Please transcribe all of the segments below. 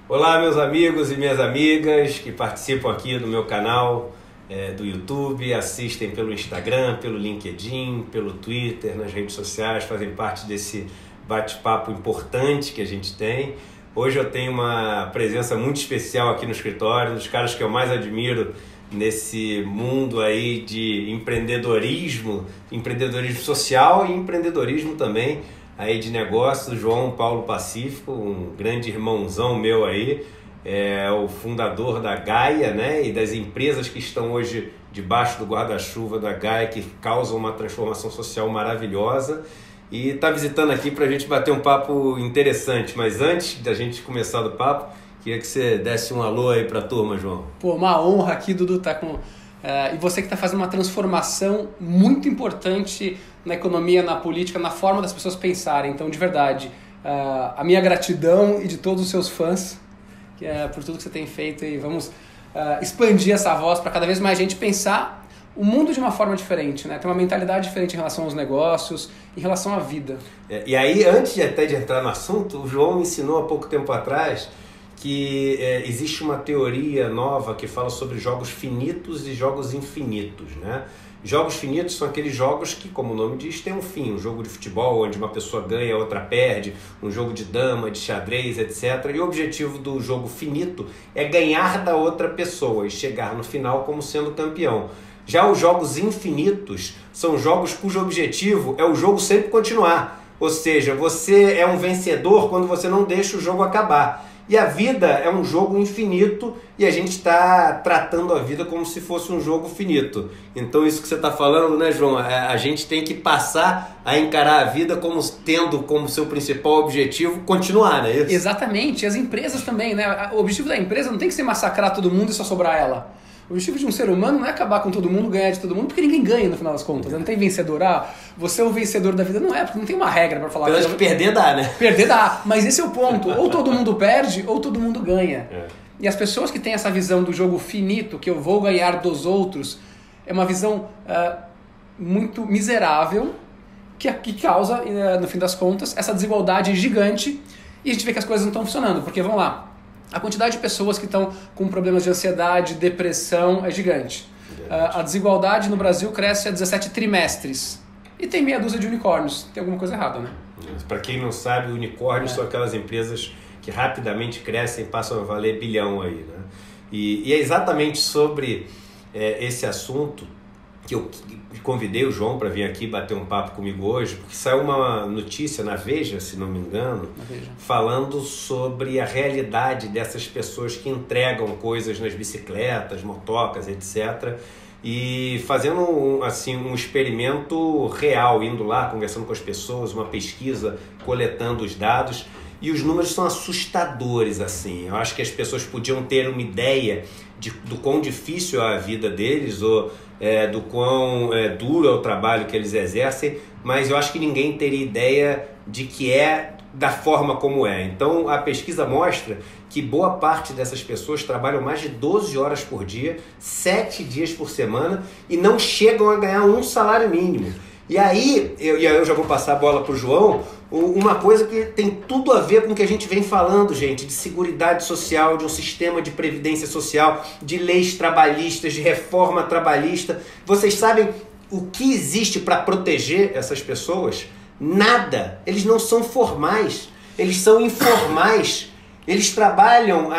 Olá, meus amigos e minhas amigas que participam aqui do meu canal do YouTube, assistem pelo Instagram, pelo LinkedIn, pelo Twitter, nas redes sociais, fazem parte desse bate-papo importante que a gente tem. Hoje eu tenho uma presença muito especial aqui no escritório, um dos caras que eu mais admiro nesse mundo aí de empreendedorismo social e empreendedorismo também aí de negócios, João Paulo Pacífico, um grande irmãozão meu aí, é o fundador da Gaia, né, e das empresas que estão hoje debaixo do guarda-chuva da Gaia, que causam uma transformação social maravilhosa, e está visitando aqui para a gente bater um papo interessante. Mas antes da gente começar o papo, queria que você desse um alô aí para a turma, João. Pô, uma honra aqui, Dudu, tá com... e você que está fazendo uma transformação muito importante na economia, na política, na forma das pessoas pensarem. Então, de verdade, a minha gratidão e de todos os seus fãs por tudo que você tem feito. E vamos expandir essa voz para cada vez mais gente pensar o mundo de uma forma diferente, né? Ter uma mentalidade diferente em relação aos negócios, em relação à vida. E aí, antes até de entrar no assunto, o João me ensinou há pouco tempo atrás que existe uma teoria nova que fala sobre jogos finitos e jogos infinitos, né? Jogos finitos são aqueles jogos que, como o nome diz, tem um fim. Um jogo de futebol onde uma pessoa ganha, a outra perde, um jogo de dama, de xadrez, etc. E o objetivo do jogo finito é ganhar da outra pessoa e chegar no final como sendo campeão. Já os jogos infinitos são jogos cujo objetivo é o jogo sempre continuar. Ou seja, você é um vencedor quando você não deixa o jogo acabar. E a vida é um jogo infinito e a gente está tratando a vida como se fosse um jogo finito. Então isso que você está falando, né, João? A gente tem que passar a encarar a vida como tendo como seu principal objetivo continuar, não é isso? Exatamente. E as empresas também, né? O objetivo da empresa não tem que ser massacrar todo mundo e só sobrar ela. O objetivo de um ser humano não é acabar com todo mundo, ganhar de todo mundo, porque ninguém ganha no final das contas. Não tem vencedor. Você é o vencedor da vida. Não é, porque não tem uma regra para falar. Eu acho que perder dá, né? Perder dá, mas esse é o ponto. Ou todo mundo perde, ou todo mundo ganha. É. E as pessoas que têm essa visão do jogo finito, que eu vou ganhar dos outros, é uma visão muito miserável, que causa, no fim das contas, essa desigualdade gigante, e a gente vê que as coisas não estão funcionando. Porque, vamos lá, a quantidade de pessoas que estão com problemas de ansiedade, depressão é gigante. A desigualdade no Brasil cresce a 17 trimestres. E tem meia dúzia de unicórnios. Tem alguma coisa errada, né? Para quem não sabe, unicórnios são aquelas empresas que rapidamente crescem e passam a valer bilhão aí, né? E é exatamente sobre esse assunto que eu convidei o João para vir aqui bater um papo comigo hoje, porque saiu uma notícia na Veja, se não me engano, falando sobre a realidade dessas pessoas que entregam coisas nas bicicletas, motocas, etc., e fazendo um experimento real, indo lá, conversando com as pessoas, uma pesquisa, coletando os dados, e os números são assustadores, assim. Eu acho que as pessoas podiam ter uma ideia do quão difícil é a vida deles, ou do quão duro é o trabalho que eles exercem, mas eu acho que ninguém teria ideia de que é da forma como é. Então a pesquisa mostra que boa parte dessas pessoas trabalham mais de 12 horas por dia, 7 dias por semana, e não chegam a ganhar um salário mínimo. E aí eu já vou passar a bola para o João, uma coisa que tem tudo a ver com o que a gente vem falando, gente, de seguridade social, de um sistema de previdência social, de leis trabalhistas, de reforma trabalhista. Vocês sabem o que existe para proteger essas pessoas? Nada. Eles não são formais, eles são informais. Eles trabalham,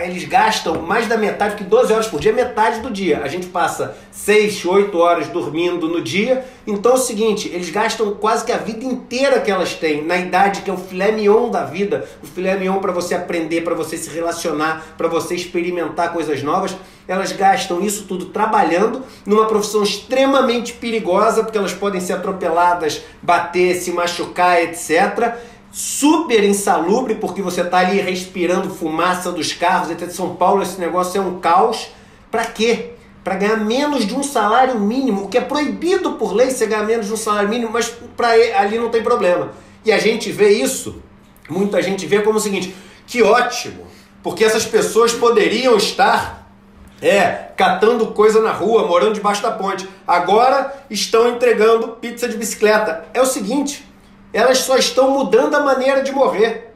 eles gastam mais da metade, que 12 horas por dia é metade do dia. A gente passa 6, 8 horas dormindo no dia. Então é o seguinte, eles gastam quase que a vida inteira que elas têm, na idade que é o filé mignon da vida, o filé mignon para você aprender, para você se relacionar, para você experimentar coisas novas. Elas gastam isso tudo trabalhando numa profissão extremamente perigosa, porque elas podem ser atropeladas, bater, se machucar, etc., super insalubre, porque você está ali respirando fumaça dos carros, etc. De São Paulo, esse negócio é um caos. Para quê? Para ganhar menos de um salário mínimo, o que é proibido por lei, você ganhar menos de um salário mínimo, mas ali não tem problema. E a gente vê isso, muita gente vê como o seguinte, que ótimo, porque essas pessoas poderiam estar catando coisa na rua, morando debaixo da ponte. Agora estão entregando pizza de bicicleta. É o seguinte, elas só estão mudando a maneira de morrer.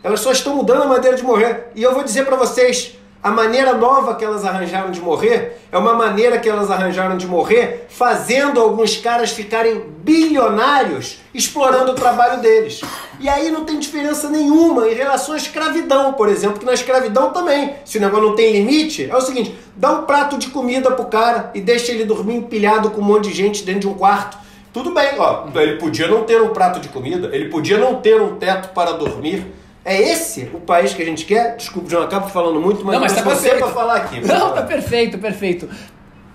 Elas só estão mudando a maneira de morrer. E eu vou dizer para vocês, a maneira nova que elas arranjaram de morrer é uma maneira que elas arranjaram de morrer fazendo alguns caras ficarem bilionários explorando o trabalho deles. E aí não tem diferença nenhuma em relação à escravidão, por exemplo, que na escravidão também, se o negócio não tem limite, é o seguinte, dá um prato de comida pro cara e deixa ele dormir empilhado com um monte de gente dentro de um quarto. Tudo bem, ó, ele podia não ter um prato de comida, ele podia não ter um teto para dormir. É esse o país que a gente quer? Desculpa, João, acabo falando muito, mas, não, mas tá você para falar aqui. Não, tá perfeito, perfeito.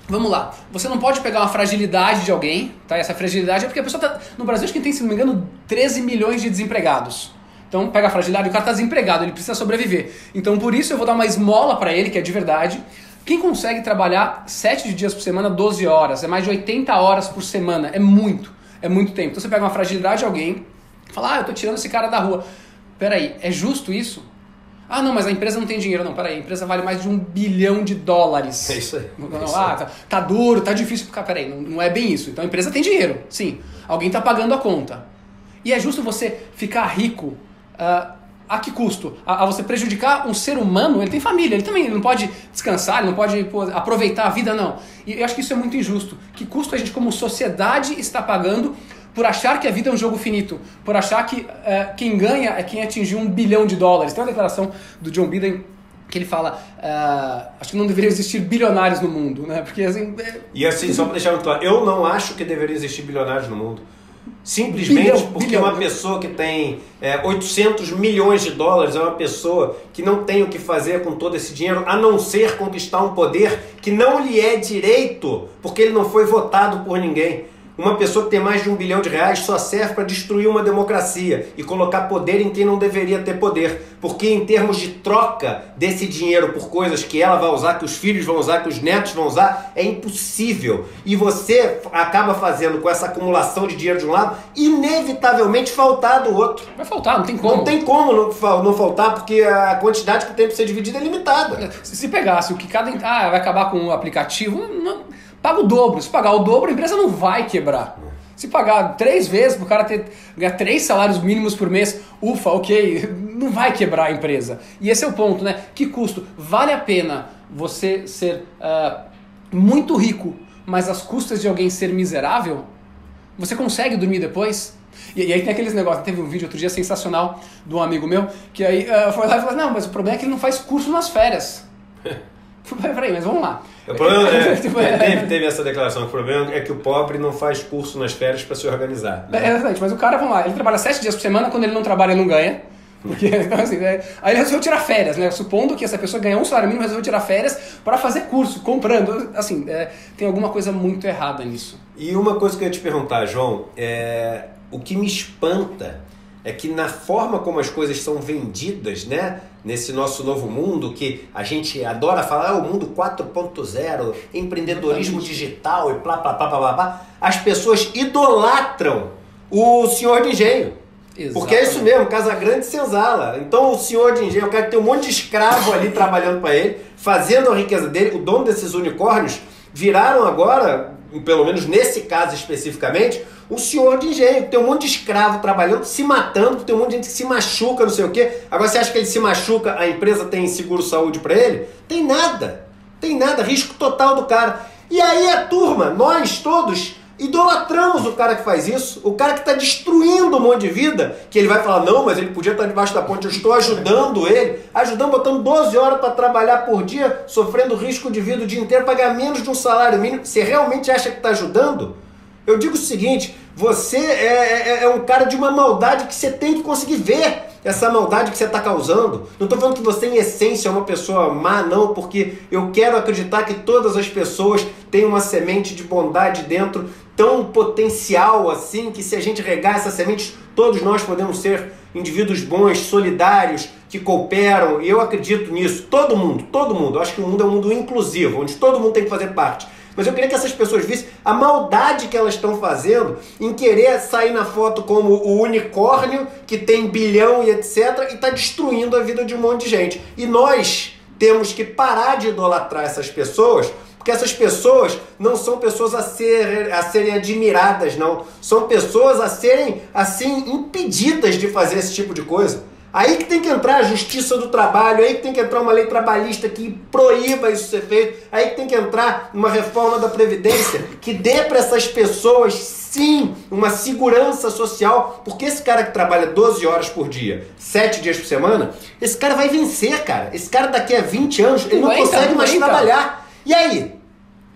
Vamos lá. Você não pode pegar uma fragilidade de alguém, tá? Essa fragilidade é porque a pessoa tá... No Brasil, acho que tem, se não me engano, 13 milhões de desempregados. Então, pega a fragilidade, o cara tá desempregado, ele precisa sobreviver. Então, por isso, eu vou dar uma esmola para ele, que é de verdade. Quem consegue trabalhar 7 dias por semana, 12 horas, é mais de 80 horas por semana, é muito tempo. Então, você pega uma fragilidade de alguém, fala, eu tô tirando esse cara da rua. Peraí, é justo isso? Ah, não, mas a empresa não tem dinheiro. Não, peraí, a empresa vale mais de $1 bilhão. É isso aí. Tá duro, tá difícil. Peraí, não é bem isso. Então a empresa tem dinheiro, sim. Alguém tá pagando a conta. E é justo você ficar rico a que custo? A você prejudicar um ser humano? Ele tem família, ele não pode descansar, ele não pode aproveitar a vida, não. E eu acho que isso é muito injusto. Que custo a gente como sociedade está pagando por achar que a vida é um jogo finito, por achar que quem ganha é quem atingiu $1 bilhão. Tem uma declaração do John Biden que ele fala, acho que não deveria existir bilionários no mundo, né? Porque assim... E assim, só para deixar muito claro, eu não acho que deveria existir bilionários no mundo. Simplesmente porque uma pessoa que tem $800 milhões é uma pessoa que não tem o que fazer com todo esse dinheiro, a não ser conquistar um poder que não lhe é direito, porque ele não foi votado por ninguém. Uma pessoa que tem mais de $1 bilhão só serve para destruir uma democracia e colocar poder em quem não deveria ter poder. Porque em termos de troca desse dinheiro por coisas que ela vai usar, que os filhos vão usar, que os netos vão usar, é impossível. E você acaba fazendo com essa acumulação de dinheiro de um lado, inevitavelmente faltar do outro. Vai faltar, não tem como. Não tem como não faltar, porque a quantidade que tem para ser dividida é limitada. Se pegasse o que cada... vai acabar com o aplicativo... Paga o dobro. Se pagar o dobro, a empresa não vai quebrar. Se pagar 3 vezes para o cara ganhar 3 salários mínimos por mês, ufa, ok, não vai quebrar a empresa. E esse é o ponto, né? Que custo? Vale a pena você ser muito rico, mas às custas de alguém ser miserável? Você consegue dormir depois? E aí tem aqueles negócios, teve um vídeo outro dia sensacional de um amigo meu, que aí foi lá e falou, não, mas o problema é que ele não faz curso nas férias. Peraí, mas vamos lá. O problema teve essa declaração, o problema é que o pobre não faz curso nas férias para se organizar. Né? Exatamente, mas o cara, vamos lá, ele trabalha 7 dias por semana, quando ele não trabalha ele não ganha. Porque, então, assim, aí ele resolveu tirar férias, né? Supondo que essa pessoa ganhou um salário mínimo, resolveu tirar férias para fazer curso, comprando. Assim, tem alguma coisa muito errada nisso. E uma coisa que eu ia te perguntar, João, o que me espanta é que na forma como as coisas são vendidas, né? Nesse nosso novo mundo que a gente adora falar, o mundo 4.0, empreendedorismo digital e blá, blá, blá, blá, blá, blá, as pessoas idolatram o senhor de engenho. Exatamente. Porque é isso mesmo, Casa Grande e Senzala. Então o senhor de engenho, o cara que tem um monte de escravo ali trabalhando para ele, fazendo a riqueza dele, o dono desses unicórnios, viraram agora, pelo menos nesse caso especificamente, o senhor de engenho, tem um monte de escravo trabalhando, se matando, tem um monte de gente que se machuca, não sei o quê. Agora você acha que ele se machuca, a empresa tem seguro-saúde para ele? Tem nada, risco total do cara. E aí a turma, nós todos, idolatramos o cara que faz isso, o cara que está destruindo um monte de vida, que ele vai falar, não, mas ele podia estar debaixo da ponte, eu estou ajudando ele, botando 12 horas para trabalhar por dia, sofrendo risco de vida o dia inteiro, pagar menos de um salário mínimo. Você realmente acha que está ajudando? Eu digo o seguinte, você é um cara de uma maldade que você tem que conseguir ver essa maldade que você está causando. Não estou falando que você em essência é uma pessoa má, não, porque eu quero acreditar que todas as pessoas têm uma semente de bondade dentro, tão potencial assim, que se a gente regar essa semente, todos nós podemos ser indivíduos bons, solidários, que cooperam, e eu acredito nisso. Todo mundo. Eu acho que o mundo é um mundo inclusivo, onde todo mundo tem que fazer parte. Mas eu queria que essas pessoas vissem a maldade que elas estão fazendo em querer sair na foto como o unicórnio que tem bilhão e etc. e está destruindo a vida de um monte de gente. E nós temos que parar de idolatrar essas pessoas, porque essas pessoas não são pessoas a serem admiradas, não. São pessoas a serem, assim, impedidas de fazer esse tipo de coisa. Aí que tem que entrar a justiça do trabalho, aí que tem que entrar uma lei trabalhista que proíba isso ser feito, aí que tem que entrar uma reforma da Previdência que dê para essas pessoas, sim, uma segurança social, porque esse cara que trabalha 12 horas por dia, 7 dias por semana, esse cara vai vencer, cara. Esse cara daqui a 20 anos, ele não consegue mais trabalhar. E aí?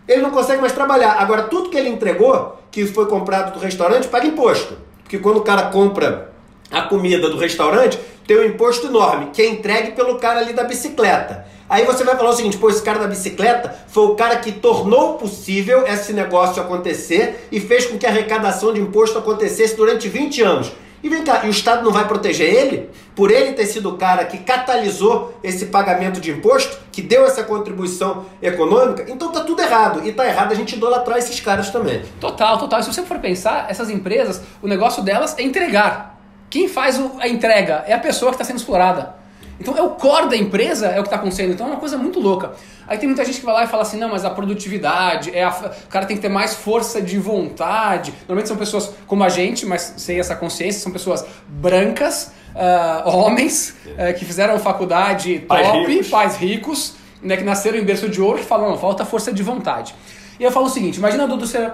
Ele não consegue mais trabalhar. Agora, tudo que ele entregou, que foi comprado do restaurante, paga imposto. Porque quando o cara compra a comida do restaurante, tem um imposto enorme, que é entregue pelo cara ali da bicicleta. Aí você vai falar o seguinte, pô, esse cara da bicicleta foi o cara que tornou possível esse negócio acontecer e fez com que a arrecadação de imposto acontecesse durante 20 anos. E vem cá, e o Estado não vai proteger ele? Por ele ter sido o cara que catalisou esse pagamento de imposto, que deu essa contribuição econômica? Então tá tudo errado. E tá errado a gente idolatrar esses caras também. Total, total. E se você for pensar, essas empresas, o negócio delas é entregar. Quem faz a entrega é a pessoa que está sendo explorada. Então é o core da empresa, é o que está acontecendo. Então é uma coisa muito louca. Aí tem muita gente que vai lá e fala assim, não, mas a produtividade, o cara tem que ter mais força de vontade. Normalmente são pessoas como a gente, mas sem essa consciência, são pessoas brancas, homens, que fizeram faculdade top, pais ricos, né, que nasceram em berço de ouro, que falam, não, falta força de vontade. E eu falo o seguinte, imagina, Dudu, você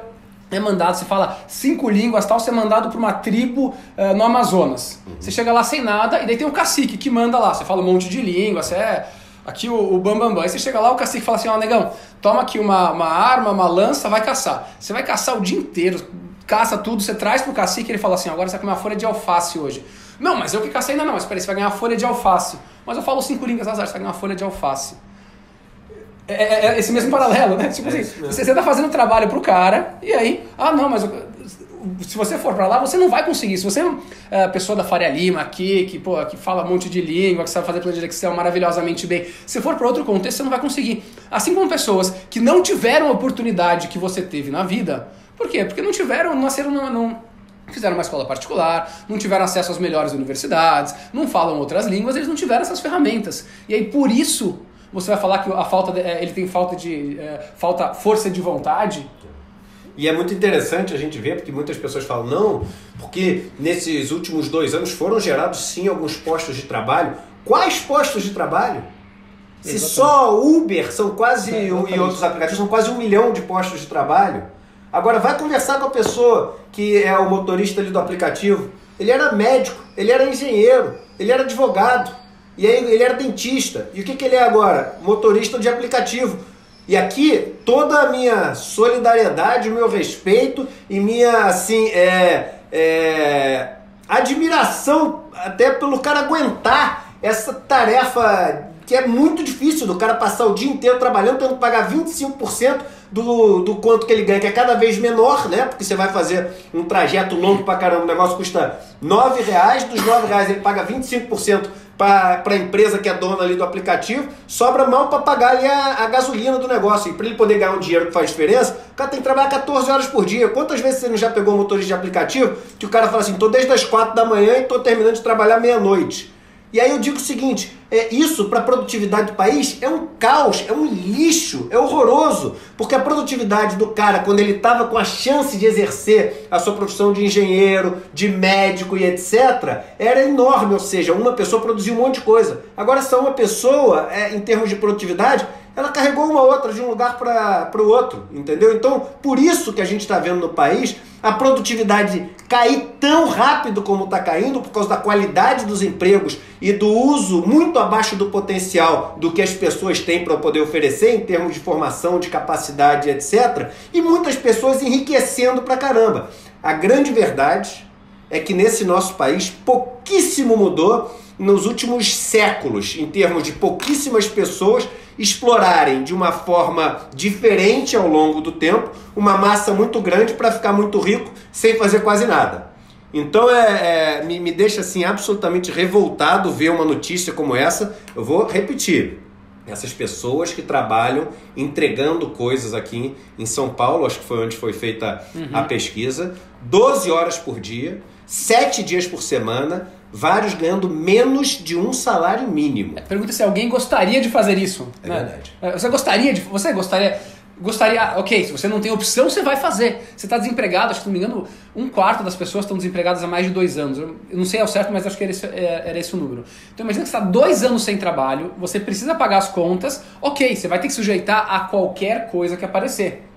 é mandado, você fala 5 línguas, tal, você é mandado para uma tribo no Amazonas. Você chega lá sem nada, e daí tem um cacique que manda lá, você fala um monte de língua, você é aqui o bambambam. Aí você chega lá, o cacique fala assim, ó, negão, toma aqui uma arma, uma lança, vai caçar. Você vai caçar o dia inteiro, caça tudo, você traz pro cacique, ele fala assim, agora você vai comer uma folha de alface hoje. Não, mas eu que cacei ainda não, mas peraí, você vai ganhar uma folha de alface. Mas eu falo 5 línguas, azar, você vai ganhar uma folha de alface. É esse mesmo paralelo, né? Tipo assim, você tá fazendo trabalho pro cara, e aí, não, mas se você for pra lá, você não vai conseguir. Se você é pessoa da Faria Lima aqui, que fala um monte de língua, que sabe fazer planilha de Excel maravilhosamente bem, se for pra outro contexto, você não vai conseguir. Assim como pessoas que não tiveram a oportunidade que você teve na vida. Por quê? Porque não fizeram uma escola particular, não tiveram acesso às melhores universidades, não falam outras línguas, eles não tiveram essas ferramentas. E aí, por isso, você vai falar que ele tem falta força de vontade? E é muito interessante a gente ver, porque muitas pessoas falam, não, porque nesses últimos 2 anos foram gerados sim alguns postos de trabalho. Quais postos de trabalho? Se só Uber são quase, e outros aplicativos, são quase 1 milhão de postos de trabalho. Agora vai conversar com a pessoa que é o motorista ali do aplicativo. Ele era médico, ele era engenheiro, ele era advogado. E aí ele era dentista. E o que ele é agora? Motorista de aplicativo. E aqui toda a minha solidariedade, o meu respeito e minha assim, admiração até pelo cara aguentar essa tarefa que é muito difícil do cara passar o dia inteiro trabalhando, tendo que pagar 25% do quanto que ele ganha, que é cada vez menor, né? Porque você vai fazer um trajeto longo pra caramba, o negócio custa R$9, dos R$9 ele paga 25% para a empresa que é dona ali do aplicativo, sobra mal para pagar ali a gasolina do negócio. E para ele poder ganhar um dinheiro que faz diferença, o cara tem que trabalhar 14 horas por dia. Quantas vezes você não já pegou um motorista de aplicativo que o cara fala assim, tô desde as 4 da manhã e tô terminando de trabalhar meia-noite. E aí eu digo o seguinte, isso para a produtividade do país é um caos, é um lixo, é horroroso, porque a produtividade do cara, quando ele estava com a chance de exercer a sua profissão de engenheiro, de médico e etc., era enorme, ou seja, uma pessoa produzia um monte de coisa. Agora, só uma pessoa, em termos de produtividade, ela carregou uma outra de um lugar para o outro, entendeu? Então, por isso que a gente está vendo no país a produtividade cair tão rápido como está caindo, por causa da qualidade dos empregos e do uso muito abaixo do potencial do que as pessoas têm para poder oferecer em termos de formação, de capacidade, etc. E muitas pessoas enriquecendo pra caramba. A grande verdade é que nesse nosso país pouquíssimo mudou nos últimos séculos, em termos de pouquíssimas pessoas explorarem de uma forma diferente ao longo do tempo uma massa muito grande para ficar muito rico sem fazer quase nada. Então me deixa assim absolutamente revoltado ver uma notícia como essa. Eu vou repetir. Essas pessoas que trabalham entregando coisas aqui em São Paulo, acho que foi onde foi feita a pesquisa, 12 horas por dia, 7 dias por semana, vários ganhando menos de um salário mínimo. Pergunta se alguém gostaria de fazer isso. É, né? Verdade. Você gostaria? gostaria... Ok, se você não tem opção, você vai fazer. Você está desempregado, acho que, se não me engano, 1/4 das pessoas estão desempregadas há mais de 2 anos. Eu não sei ao certo, mas acho que era esse o número. Então imagina que você está 2 anos sem trabalho, você precisa pagar as contas, ok, você vai ter que sujeitar a qualquer coisa que aparecer.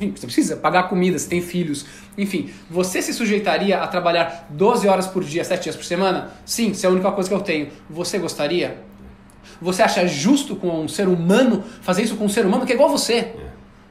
Enfim, você precisa pagar comida, você tem filhos, enfim. Você se sujeitaria a trabalhar 12 horas por dia, 7 dias por semana? Sim, isso é a única coisa que eu tenho. Você gostaria? Você acha justo com um ser humano fazer isso com um ser humano que é igual a você?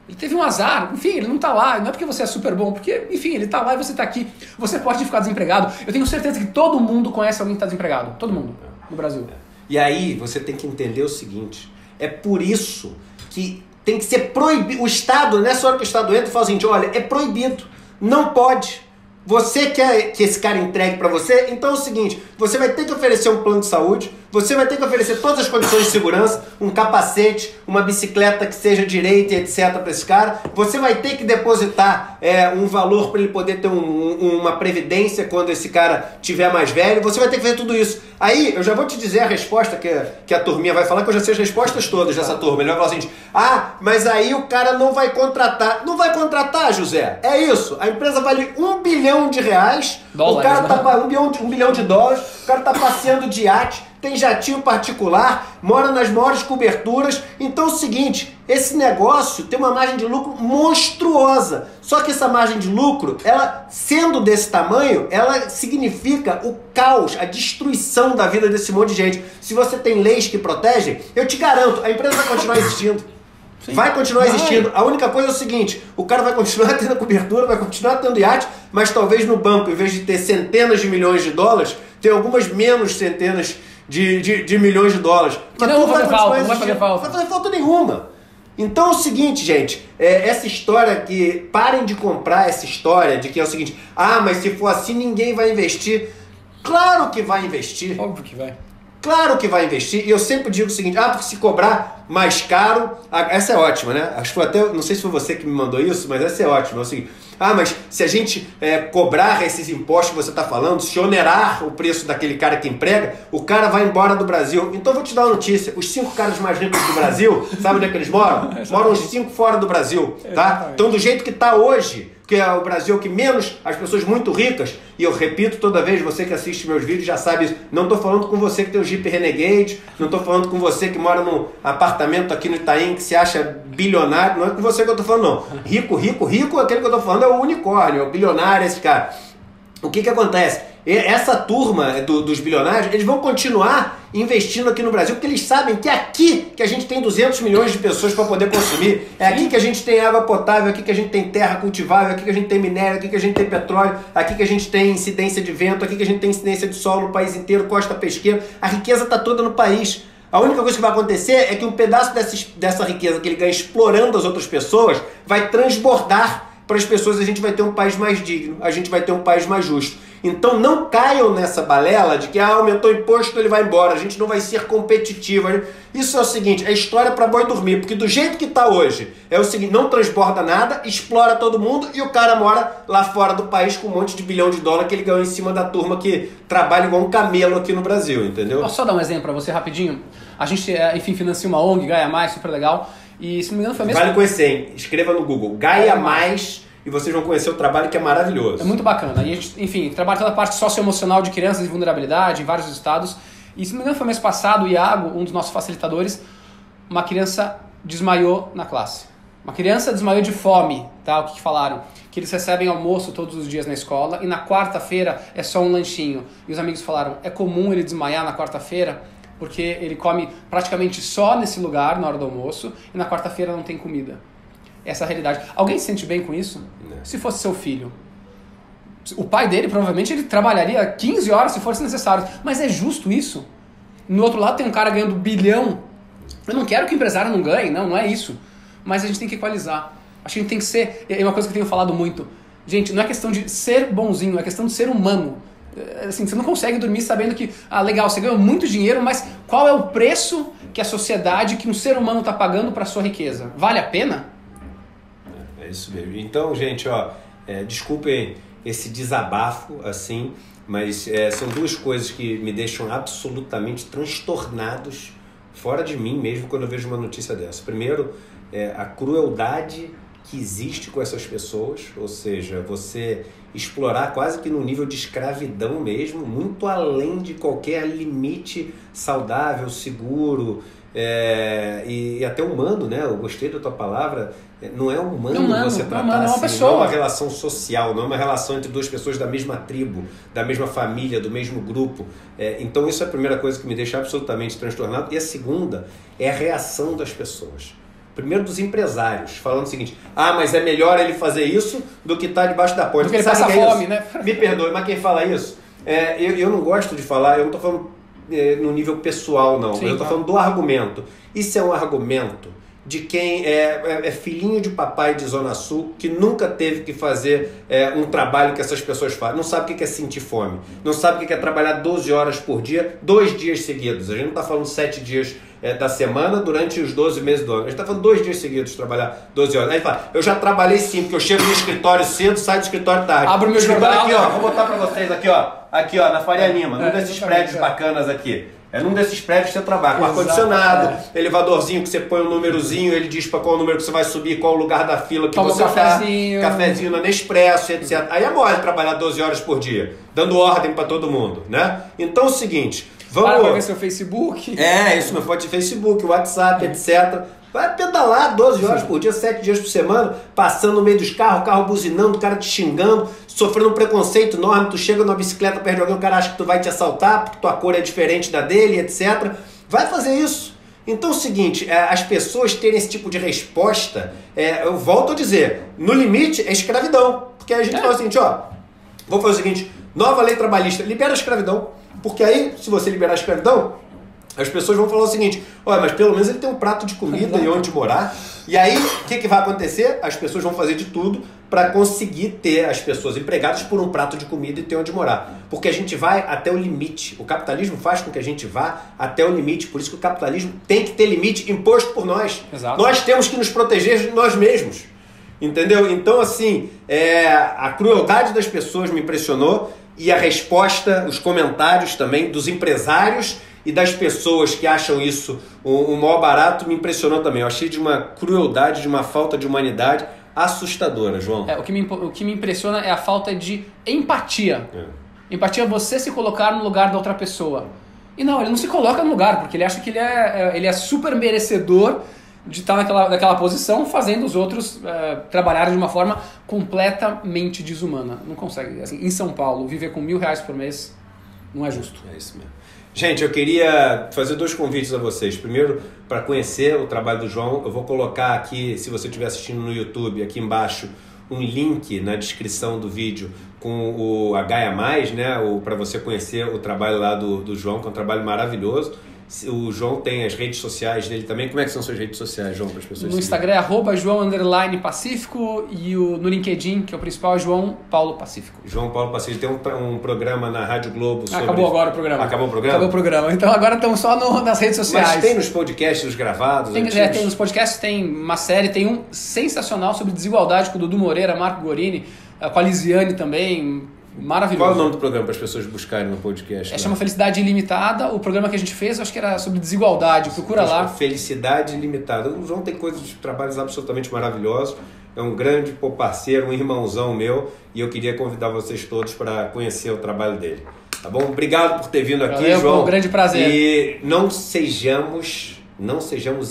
Ele teve um azar, enfim, ele não tá lá, não é porque você é super bom, porque, enfim, ele tá lá e você tá aqui. Você pode ficar desempregado. Eu tenho certeza que todo mundo conhece alguém que tá desempregado. Todo mundo no Brasil. E aí você tem que entender o seguinte, é por isso que tem que ser proibido. O Estado, nessa hora que o Estado entra e fala assim, olha, é proibido, não pode. Você quer que esse cara entregue para você? Então é o seguinte, você vai ter que oferecer um plano de saúde, você vai ter que oferecer todas as condições de segurança, um capacete, uma bicicleta que seja direita e etc. para esse cara, você vai ter que depositar um valor para ele poder ter uma previdência quando esse cara tiver mais velho, você vai ter que fazer tudo isso. Aí, eu já vou te dizer a resposta que a turminha vai falar, que eu já sei as respostas todas dessa turma. Ele vai falar assim, mas aí o cara não vai contratar. Não vai contratar, José. É isso. A empresa vale $1 bilhão. O cara tá $1 bilhão, o cara tá passeando de iate, tem jatinho particular, mora nas maiores coberturas. Então é o seguinte, esse negócio tem uma margem de lucro monstruosa. Só que essa margem de lucro, ela sendo desse tamanho, ela significa o caos, a destruição da vida desse monte de gente. Se você tem leis que protegem, eu te garanto, a empresa vai continuar existindo. Sim. Vai continuar existindo. A única coisa é o seguinte, o cara vai continuar tendo cobertura, vai continuar tendo iate, mas talvez no banco, em vez de ter centenas de milhões de dólares, tem algumas menos centenas de milhões de dólares. Que não vai fazer falta, não vai fazer falta. Não vai fazer falta nenhuma. Então é o seguinte, gente, essa história que... Parem de comprar essa história de que é o seguinte, mas se for assim ninguém vai investir. Claro que vai investir. Óbvio que vai. Claro que vai investir, e eu sempre digo o seguinte, porque se cobrar mais caro, essa é ótima, né? Acho que foi até, não sei se foi você que me mandou isso, mas essa é ótima, é o seguinte, mas se a gente cobrar esses impostos que você está falando, se onerar o preço daquele cara que emprega, o cara vai embora do Brasil. Então eu vou te dar uma notícia, os 5 caras mais ricos do Brasil, sabe onde é que eles moram? Moram os 5 fora do Brasil, tá? Então do jeito que está hoje, que é o Brasil que menos as pessoas muito ricas, e eu repito toda vez, você que assiste meus vídeos já sabe isso, não estou falando com você que tem o Jeep Renegade, não estou falando com você que mora num apartamento aqui no Itaim que se acha bilionário, não é com você que eu estou falando não. Rico, aquele que eu estou falando é o unicórnio, é o bilionário, esse cara. O que acontece? Essa turma dos bilionários, eles vão continuar investindo aqui no Brasil, porque eles sabem que é aqui que a gente tem 200 milhões de pessoas para poder consumir, é aqui que a gente tem água potável, aqui que a gente tem terra cultivável, aqui que a gente tem minério, aqui que a gente tem petróleo, aqui que a gente tem incidência de vento, aqui que a gente tem incidência de sol no país inteiro, costa pesqueira, a riqueza está toda no país. A única coisa que vai acontecer é que um pedaço dessa riqueza que ele ganha explorando as outras pessoas vai transbordar para as pessoas, a gente vai ter um país mais digno, a gente vai ter um país mais justo. Então não caiam nessa balela de que aumentou o imposto, ele vai embora, a gente não vai ser competitivo. Isso é o seguinte, é história para boi dormir, porque do jeito que está hoje, é o seguinte, não transborda nada, explora todo mundo e o cara mora lá fora do país com um monte de $1 bilhão que ele ganhou em cima da turma que trabalha igual um camelo aqui no Brasil, entendeu? Posso só dar um exemplo para você rapidinho? A gente, enfim, financia uma ONG, Gaia Mais, super legal. E se não me engano foi mesmo. Vale conhecer, hein? Escreva no Google Gaia Mais e vocês vão conhecer o trabalho que é maravilhoso. É muito bacana. E a gente, enfim, trabalha toda a parte socioemocional de crianças em vulnerabilidade em vários estados. E se não me engano foi mês passado, o Iago, um dos nossos facilitadores, uma criança desmaiou na classe. Uma criança desmaiou de fome, tá? O que falaram? Que eles recebem almoço todos os dias na escola e na quarta-feira é só um lanchinho. E os amigos falaram, é comum ele desmaiar na quarta-feira? Porque ele come praticamente só nesse lugar na hora do almoço e na quarta-feira não tem comida. Essa é a realidade. Alguém se sente bem com isso? Não. Se fosse seu filho. O pai dele, provavelmente, ele trabalharia 15 horas se fosse necessário. Mas é justo isso? No outro lado tem um cara ganhando $1 bilhão. Eu não quero que o empresário não ganhe, não é isso. Mas a gente tem que equalizar. Acho que a gente tem que ser... É uma coisa que eu tenho falado muito. Gente, não é questão de ser bonzinho, é questão de ser humano. Assim, você não consegue dormir sabendo que, legal, você ganhou muito dinheiro, mas qual é o preço que a sociedade, que um ser humano está pagando para a sua riqueza? Vale a pena? É isso mesmo. Então, gente, desculpem esse desabafo, assim, mas são duas coisas que me deixam absolutamente transtornados fora de mim mesmo quando eu vejo uma notícia dessa. Primeiro, a crueldade que existe com essas pessoas, ou seja, você explorar quase que no nível de escravidão mesmo, muito além de qualquer limite saudável, seguro e até humano, né? Eu gostei da tua palavra. Não é humano você tratar assim, não é uma relação social, não é uma relação entre duas pessoas da mesma tribo, da mesma família, do mesmo grupo. Então isso é a primeira coisa que me deixa absolutamente transtornado. E a segunda é a reação das pessoas. Primeiro dos empresários, falando o seguinte: mas é melhor ele fazer isso do que estar debaixo da ponte. Porque ele passa fome, né? Me perdoe, mas quem fala isso? Eu não gosto de falar, eu não estou falando no nível pessoal, não. Sim, eu estou falando do argumento. Isso é um argumento de quem é filhinho de papai de Zona Sul, que nunca teve que fazer um trabalho que essas pessoas fazem. Não sabe o que é sentir fome. Não sabe o que é trabalhar 12 horas por dia, 2 dias seguidos. A gente não está falando 7 dias da semana durante os 12 meses do ano. A gente está falando 2 dias seguidos de trabalhar 12 horas. Aí ele fala: eu já trabalhei sim, porque eu chego no escritório cedo, saio do escritório tarde. Abro o meu jornal. Aqui, ó, vou botar para vocês aqui, ó, na Faria Lima, num desses prédios bacanas aqui. É num desses prédios que você trabalha, com ar-condicionado, elevadorzinho que você põe um númerozinho, ele diz para qual número que você vai subir, qual o lugar da fila que você tá, cafezinho na Nespresso, etc. Aí é mole trabalhar 12 horas por dia, dando ordem para todo mundo, né? Então é o seguinte, vamos... Para ver seu Facebook. Isso, meu foto de Facebook, WhatsApp, etc. Vai pedalar 12 horas por dia, 7 dias por semana, passando no meio dos carros, o carro buzinando, o cara te xingando, sofrendo um preconceito enorme. Tu chega numa bicicleta perto de alguém, o cara acha que tu vai te assaltar porque tua cor é diferente da dele, etc. Vai fazer isso. Então é o seguinte, as pessoas terem esse tipo de resposta, eu volto a dizer, no limite é escravidão. Porque aí a gente fala o seguinte, vou fazer o seguinte: nova lei trabalhista, libera a escravidão. Porque aí, se você liberar a escravidão, as pessoas vão falar o seguinte: mas pelo menos ele tem um prato de comida e onde morar. E aí, o que vai acontecer? As pessoas vão fazer de tudo para conseguir ter as pessoas empregadas por um prato de comida e ter onde morar. Porque a gente vai até o limite. O capitalismo faz com que a gente vá até o limite. Por isso que o capitalismo tem que ter limite imposto por nós. Exato. Nós temos que nos proteger de nós mesmos. Entendeu? Então, assim, a crueldade das pessoas me impressionou. E a resposta, os comentários também dos empresários e das pessoas que acham isso o maior barato me impressionou também. Eu achei de uma crueldade, de uma falta de humanidade assustadora, João. O que me impressiona é a falta de empatia. Empatia é você se colocar no lugar da outra pessoa. E não, ele não se coloca no lugar, porque ele acha que ele é super merecedor de estar naquela posição, fazendo os outros trabalharem de uma forma completamente desumana. Não consegue. Assim, em São Paulo, viver com R$1.000 por mês não é justo. É isso mesmo. Gente, eu queria fazer 2 convites a vocês. Primeiro, para conhecer o trabalho do João, eu vou colocar aqui, se você estiver assistindo no YouTube, aqui embaixo, um link na descrição do vídeo com o Gaia Mais, né? Para você conhecer o trabalho lá do João, que é um trabalho maravilhoso. O João tem as redes sociais dele também. Como é que são suas redes sociais, João, para as pessoas? No Instagram é @João_Pacífico e no LinkedIn, que é o principal, é João Paulo Pacífico. João Paulo Pacífico. Tem um programa na Rádio Globo sobre... Acabou agora o programa. Acabou o programa? Acabou o programa. Então agora estamos só nas redes sociais. Mas tem nos podcasts, os gravados? Tem nos podcasts, tem uma série, tem um sensacional sobre desigualdade com o Dudu Moreira, Marco Gorini, com a Lisiane também. Maravilhoso. Qual é o nome do programa para as pessoas buscarem no podcast? Chama Felicidade Ilimitada. O programa que a gente fez, eu acho que era sobre desigualdade. Procura lá. Felicidade Ilimitada. O João tem coisas de trabalhos absolutamente maravilhosos. É um grande parceiro, um irmãozão meu. E eu queria convidar vocês todos para conhecer o trabalho dele. Tá bom? Obrigado por ter vindo aqui, Valeu, João. Foi um grande prazer. E não sejamos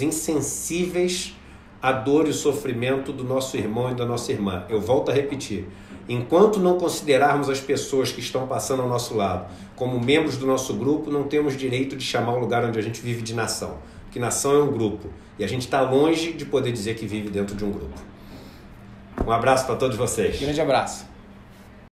insensíveis à dor e o sofrimento do nosso irmão e da nossa irmã. Eu volto a repetir. Enquanto não considerarmos as pessoas que estão passando ao nosso lado como membros do nosso grupo, não temos direito de chamar o lugar onde a gente vive de nação. Porque nação é um grupo. E a gente está longe de poder dizer que vive dentro de um grupo. Um abraço para todos vocês. Grande abraço.